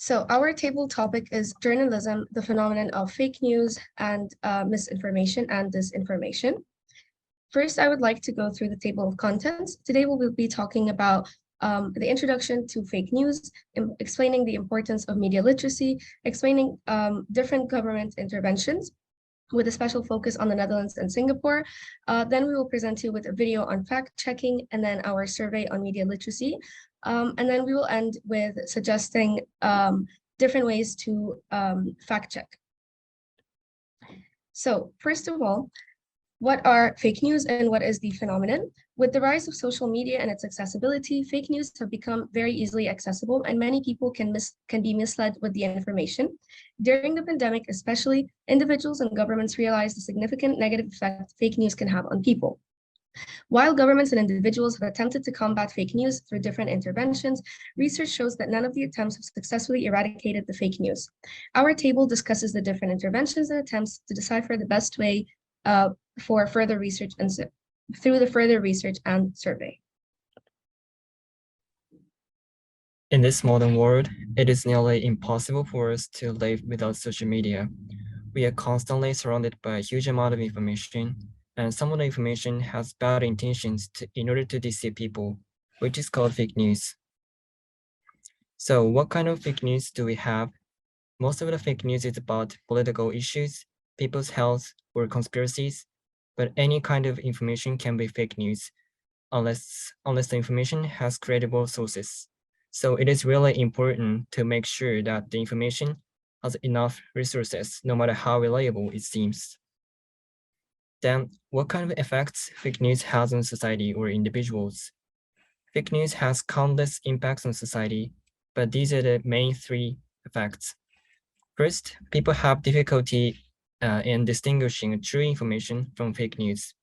So our table topic is journalism, the phenomenon of fake news and misinformation and disinformation. First, I would like to go through the table of contents. Today, we will be talking about the introduction to fake news, explaining the importance of media literacy, explaining different government interventions, with a special focus on the Netherlands and Singapore. Then we will present you with a video on fact checking and then our survey on media literacy. And then we will end with suggesting different ways to fact check. So first of all, what are fake news and what is the phenomenon? With the rise of social media and its accessibility, fake news have become very easily accessible and many people can be misled with the information. During the pandemic, especially, individuals and governments realized the significant negative effect fake news can have on people. While governments and individuals have attempted to combat fake news through different interventions, research shows that none of the attempts have successfully eradicated the fake news. Our table discusses the different interventions and attempts to decipher the best way for further research and through the further research and survey. In this modern world, it is nearly impossible for us to live without social media. We are constantly surrounded by a huge amount of information, and some of the information has bad intentions in order to deceive people, which is called fake news. So what kind of fake news do we have? Most of the fake news is about political issues, people's health, or conspiracies, but any kind of information can be fake news unless the information has credible sources. So it is really important to make sure that the information has enough resources, no matter how reliable it seems. Then, what kind of effects fake news has on society or individuals? Fake news has countless impacts on society, but these are the main three effects. First, people have difficulty in distinguishing true information from fake news.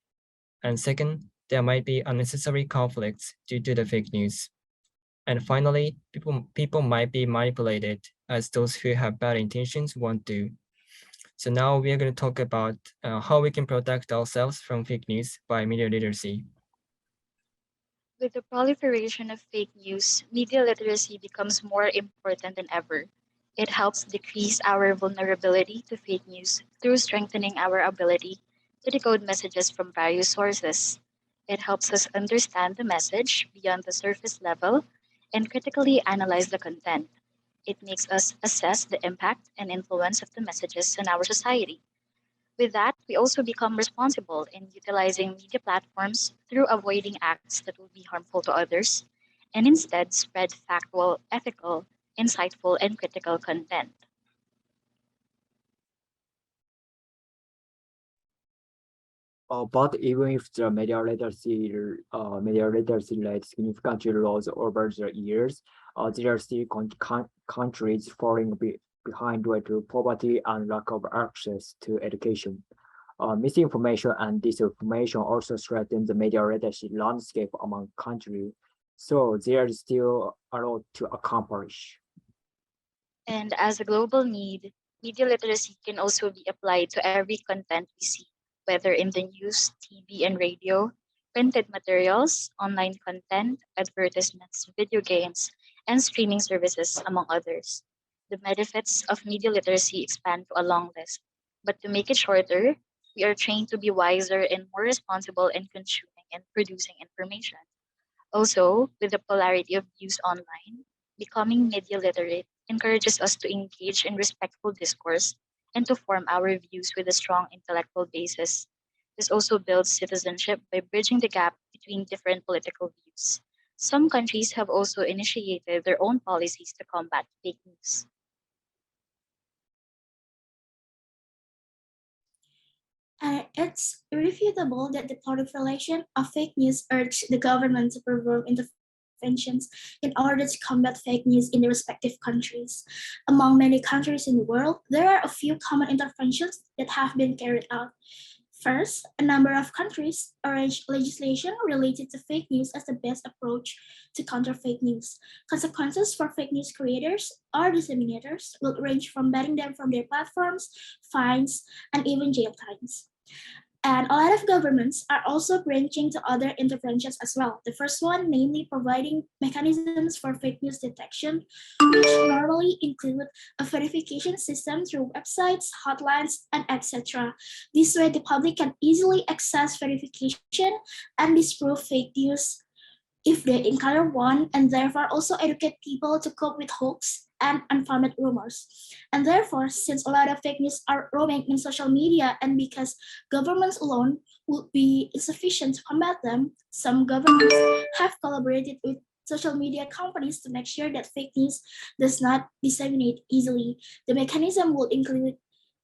And second, there might be unnecessary conflicts due to the fake news. And finally, people might be manipulated as those who have bad intentions want to. So now we are going to talk about how we can protect ourselves from fake news by media literacy. With the proliferation of fake news, media literacy becomes more important than ever. It helps decrease our vulnerability to fake news through strengthening our ability to decode messages from various sources. It helps us understand the message beyond the surface level and critically analyze the content. It makes us assess the impact and influence of the messages on our society. With that, we also become responsible in utilizing media platforms through avoiding acts that will be harmful to others and instead spread factual, ethical, insightful, and critical content. But even if the media literacy rate significantly rose over the years, there are still countries falling behind due to poverty and lack of access to education. Misinformation and disinformation also threaten the media literacy landscape among countries, so there is still a lot to accomplish. And as a global need, media literacy can also be applied to every content we see, whether in the news, TV, and radio, printed materials, online content, advertisements, video games, and streaming services, among others. The benefits of media literacy expand to a long list, but to make it shorter, we are trained to be wiser and more responsible in consuming and producing information. Also, with the polarity of views online, becoming media literate encourages us to engage in respectful discourse and to form our views with a strong intellectual basis. This also builds citizenship by bridging the gap between different political views. Some countries have also initiated their own policies to combat fake news. It's irrefutable that the proliferation of fake news urged the government to perform interventions in order to combat fake news in the respective countries. Among many countries in the world, there are a few common interventions that have been carried out. First, a number of countries arranged legislation related to fake news as the best approach to counter fake news. Consequences for fake news creators or disseminators will range from banning them from their platforms, fines, and even jail times. And a lot of governments are also branching to other interventions as well. The first one, namely providing mechanisms for fake news detection, which normally include a verification system through websites, hotlines, and etc. This way, the public can easily access verification and disprove fake news if they encounter one, and therefore also educate people to cope with hoax and unfounded rumors. And therefore, since a lot of fake news are roaming in social media, and because governments alone would be insufficient to combat them, some governments have collaborated with social media companies to make sure that fake news does not disseminate easily. The mechanism will include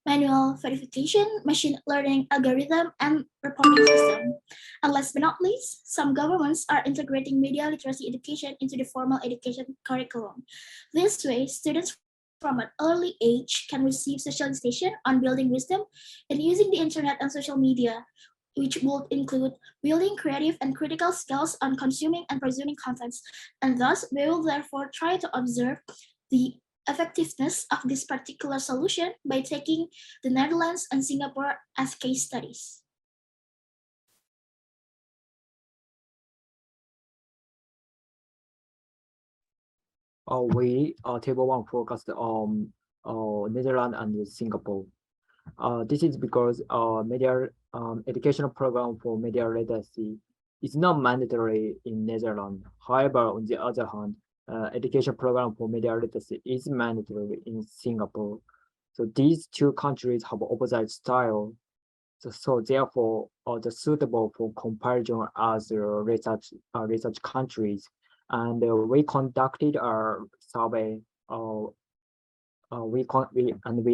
manual verification, machine learning algorithm, and reporting system. And last but not least, some governments are integrating media literacy education into the formal education curriculum. This way, students from an early age can receive socialization on building wisdom and using the internet and social media, which would include building creative and critical skills on consuming and presuming contents. And thus, we will therefore try to observe the effectiveness of this particular solution by taking the Netherlands and Singapore as case studies. We table one focused on Netherlands and Singapore. This is because media educational program for media literacy is not mandatory in Netherlands. However, on the other hand, education program for media literacy is mandatory in Singapore. So these two countries have opposite style. So therefore, the suitable for comparison as research countries. And we conducted a survey. We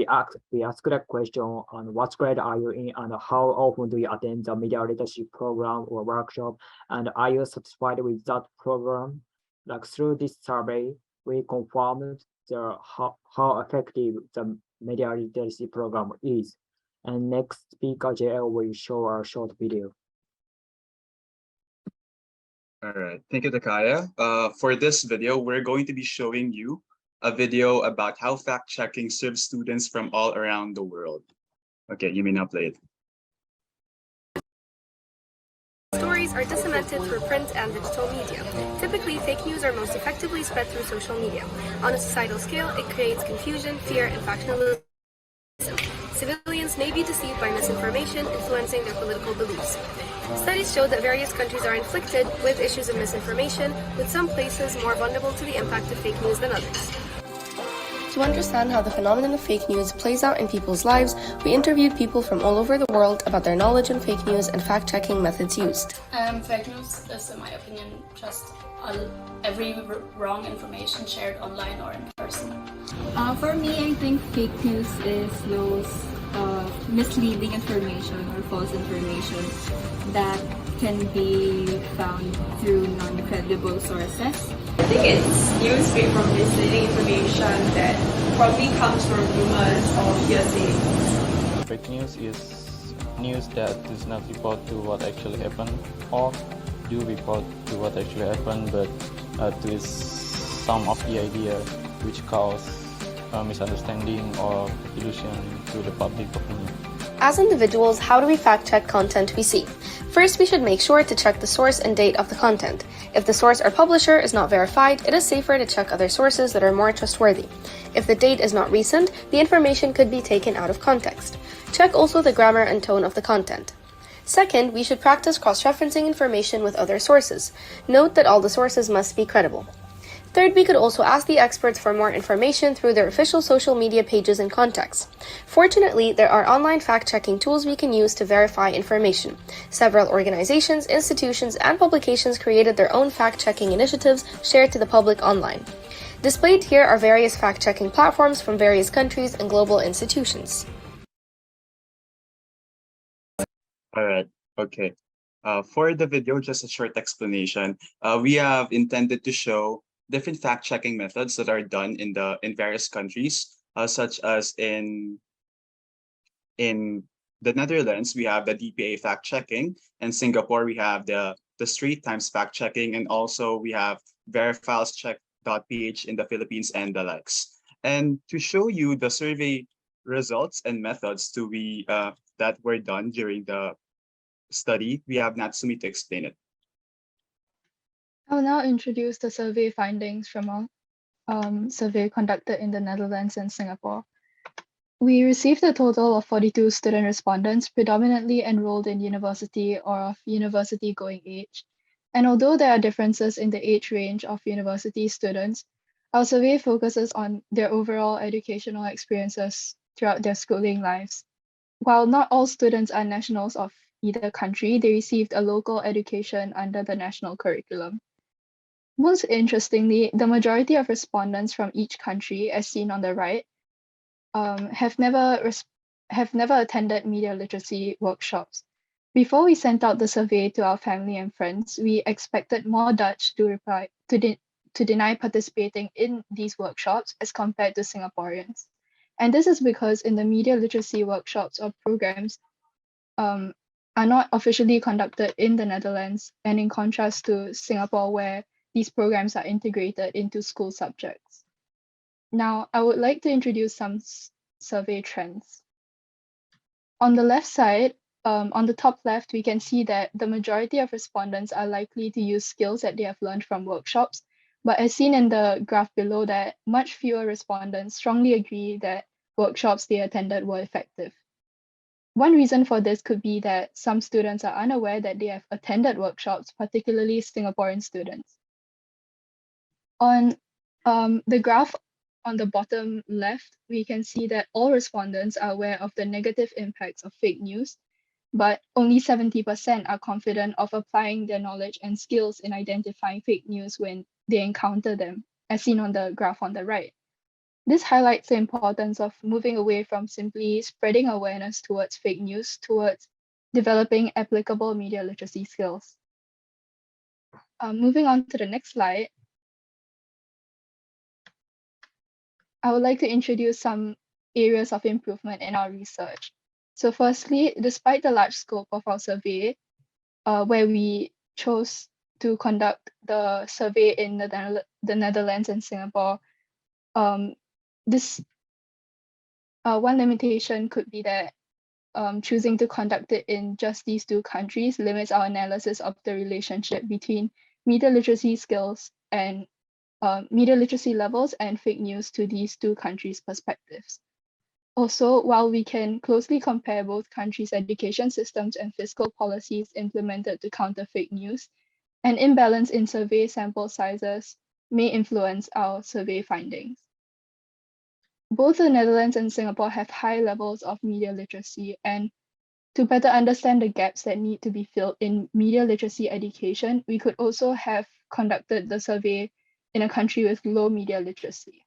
asked that question on what grade are you in and how often do you attend the media literacy program or workshop, and are you satisfied with that program? Like through this survey, we confirmed how effective the media literacy program is. And next speaker JL will show a short video. All right, thank you, Takaya. For this video, we're going to be showing you a video about how fact-checking serves students from all around the world. Okay, you may now play it. Stories are disseminated through print and digital media. Typically, fake news are most effectively spread through social media. On a societal scale, it creates confusion, fear, and factionalism. Civilians may be deceived by misinformation, influencing their political beliefs. Studies show that various countries are inflicted with issues of misinformation, with some places more vulnerable to the impact of fake news than others. To understand how the phenomenon of fake news plays out in people's lives, we interviewed people from all over the world about their knowledge on fake news and fact-checking methods used. Fake news is, in my opinion, just every wrong information shared online or in person. For me, I think fake news is those misleading information or false information that can be found through non-credible sources. I think it's news free from misleading information that probably comes from rumors or hearsay. Fake news is news that does not report to what actually happened, or do report to what actually happened, but twist some of the idea which cause misunderstanding or illusion to the public opinion. As individuals, how do we fact-check content we see? First, we should make sure to check the source and date of the content. If the source or publisher is not verified, it is safer to check other sources that are more trustworthy. If the date is not recent, the information could be taken out of context. Check also the grammar and tone of the content. Second, we should practice cross-referencing information with other sources. Note that all the sources must be credible. Third, we could also ask the experts for more information through their official social media pages and contacts. Fortunately, there are online fact-checking tools we can use to verify information. Several organizations, institutions, and publications created their own fact-checking initiatives shared to the public online. Displayed here are various fact-checking platforms from various countries and global institutions. All right, okay. For the video, just a short explanation. We have intended to show different fact-checking methods that are done in various countries, such as in the Netherlands, we have the DPA fact-checking. In Singapore, we have the Straits Times fact-checking, and also we have verifilscheck.ph in the Philippines and the likes. And to show you the survey results and methods that were done during the study, we have Natsumi to explain it. I'll now introduce the survey findings from our survey conducted in the Netherlands and Singapore. We received a total of 42 student respondents, predominantly enrolled in university or of university-going age. And although there are differences in the age range of university students, our survey focuses on their overall educational experiences throughout their schooling lives. While not all students are nationals of either country, they received a local education under the national curriculum. Most interestingly, the majority of respondents from each country, as seen on the right, have never attended media literacy workshops. Before we sent out the survey to our family and friends, we expected more Dutch to deny participating in these workshops as compared to Singaporeans. And this is because in the media literacy workshops or programs are not officially conducted in the Netherlands, and in contrast to Singapore, where these programs are integrated into school subjects. Now, I would like to introduce some survey trends. On the left side, on the top left, we can see that the majority of respondents are likely to use skills that they have learned from workshops. But as seen in the graph below that, much fewer respondents strongly agree that workshops they attended were effective. One reason for this could be that some students are unaware that they have attended workshops, particularly Singaporean students. On the graph on the bottom left, we can see that all respondents are aware of the negative impacts of fake news, but only 70% are confident of applying their knowledge and skills in identifying fake news when they encounter them, as seen on the graph on the right. This highlights the importance of moving away from simply spreading awareness towards fake news towards developing applicable media literacy skills. Moving on to the next slide, I would like to introduce some areas of improvement in our research. So firstly, despite the large scope of our survey, where we chose to conduct the survey in the Netherlands and Singapore, this one limitation could be that choosing to conduct it in just these two countries limits our analysis of the relationship between media literacy skills and media literacy levels and fake news to these two countries' perspectives. Also, while we can closely compare both countries' education systems and fiscal policies implemented to counter fake news, an imbalance in survey sample sizes may influence our survey findings. Both the Netherlands and Singapore have high levels of media literacy, and to better understand the gaps that need to be filled in media literacy education, we could also have conducted the survey in a country with low media literacy.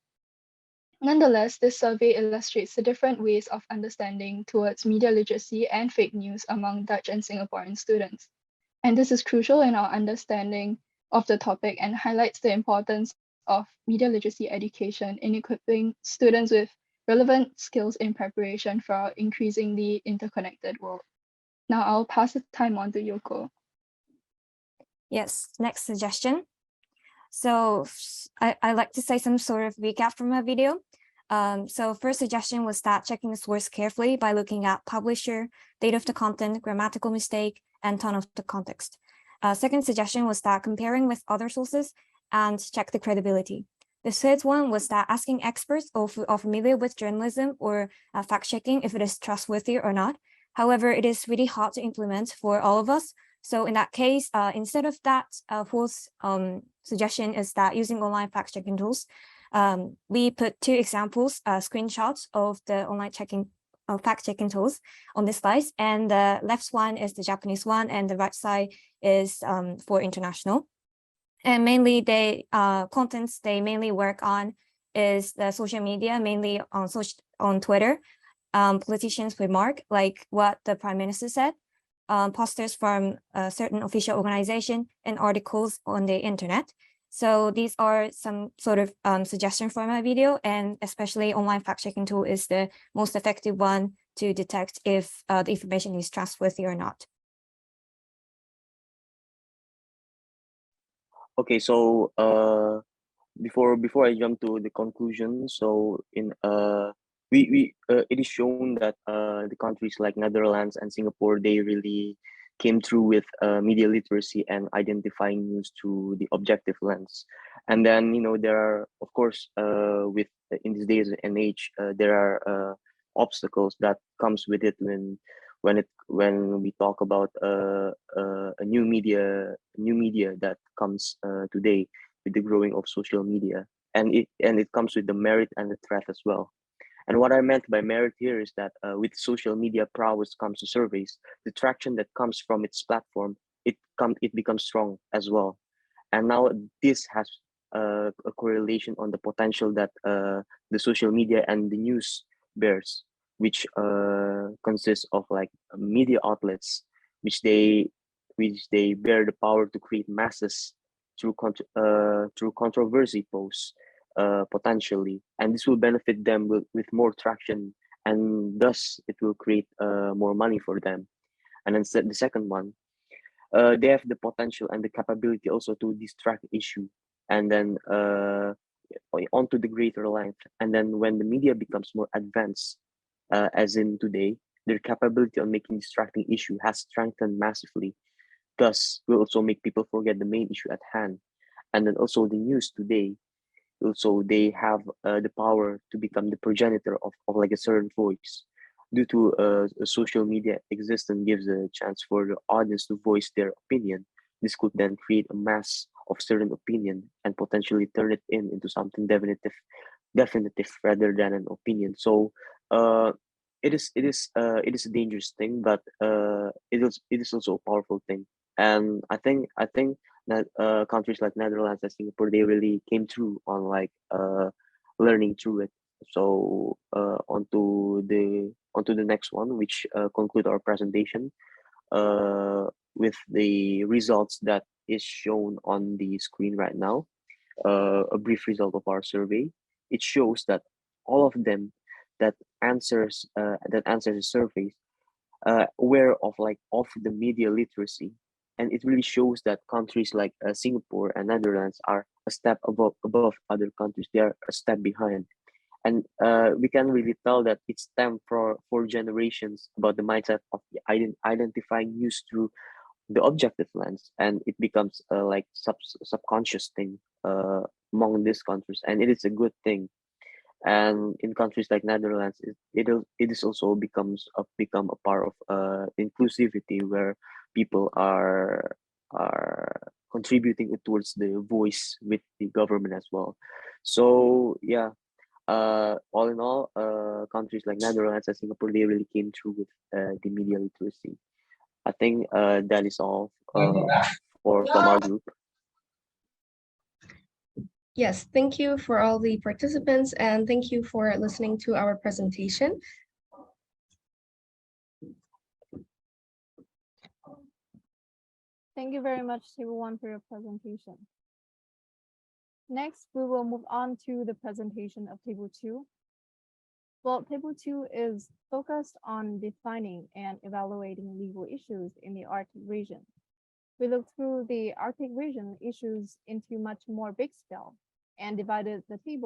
Nonetheless, this survey illustrates the different ways of understanding towards media literacy and fake news among Dutch and Singaporean students. And this is crucial in our understanding of the topic and highlights the importance of media literacy education in equipping students with relevant skills in preparation for our increasingly interconnected world. Now I'll pass the time on to Yoko. Yes, next suggestion. So I like to say some sort of recap from my video. So first suggestion was that checking the source carefully by looking at publisher, date of the content, grammatical mistake, and tone of the context. Second suggestion was that comparing with other sources and check the credibility. The third one was that asking experts who are familiar with journalism or fact-checking if it is trustworthy or not. However, it is really hard to implement for all of us. So in that case, instead of that, fourth suggestion is that using online fact-checking tools, we put two examples, screenshots of the online fact-checking tools on this slide. And the left one is the Japanese one, and the right side is for international. And mainly the contents they mainly work on is the social media, mainly on Twitter, politicians' remark, like what the Prime Minister said, posters from a certain official organization, and articles on the internet. So these are some sort of suggestions for my video, and especially online fact-checking tool is the most effective one to detect if the information is trustworthy or not. Okay, so before I jump to the conclusion, so in it is shown that the countries like Netherlands and Singapore, they really came through with media literacy and identifying news through the objective lens. And then, there are, of course, with in these days and age, there are obstacles that comes with it when we talk about a new media that comes today with the growing of social media, and it comes with the merit and the threat as well. And what I meant by merit here is that with social media prowess comes to surveys, the traction that comes from its platform, it becomes strong as well. And now this has a correlation on the potential that the social media and the news bears, which consists of like media outlets, which they bear the power to create masses through controversy posts potentially, and this will benefit them with more traction, and thus it will create more money for them. And then the second one, they have the potential and the capability also to distract issue, and then onto the greater length. And then when the media becomes more advanced, as in today, their capability on making distracting issue has strengthened massively. Thus, will also make people forget the main issue at hand. And then also the news today, also they have the power to become the progenitor of like a certain voice. Due to a social media existence gives a chance for the audience to voice their opinion. This could then create a mass of certain opinion and potentially turn it into something definitive rather than an opinion. So it is a dangerous thing, but it is also a powerful thing. And I think that countries like Netherlands and Singapore, they really came through on like learning through it. So onto the next one, which conclude our presentation with the results that is shown on the screen right now. A brief result of our survey. It shows that all of them that answers the surveys aware of the media literacy, and it really shows that countries like Singapore and Netherlands are a step above other countries. They are a step behind, and we can really tell that it's time for generations about the mindset of identifying news through the objective lens, and it becomes like subconscious thing among these countries, and it is a good thing. And in countries like Netherlands, it is also become a part of inclusivity, where people are contributing towards the voice with the government as well. So yeah, all in all, countries like Netherlands and Singapore, they really came through with the media literacy. I think that is all from our group. Yes, thank you for all the participants, and thank you for listening to our presentation. Thank you very much, Table 1, for your presentation. Next, we will move on to the presentation of Table 2. Well, Table 2 is focused on defining and evaluating legal issues in the Arctic region. We looked through the Arctic region issues into much more big scale and divided the table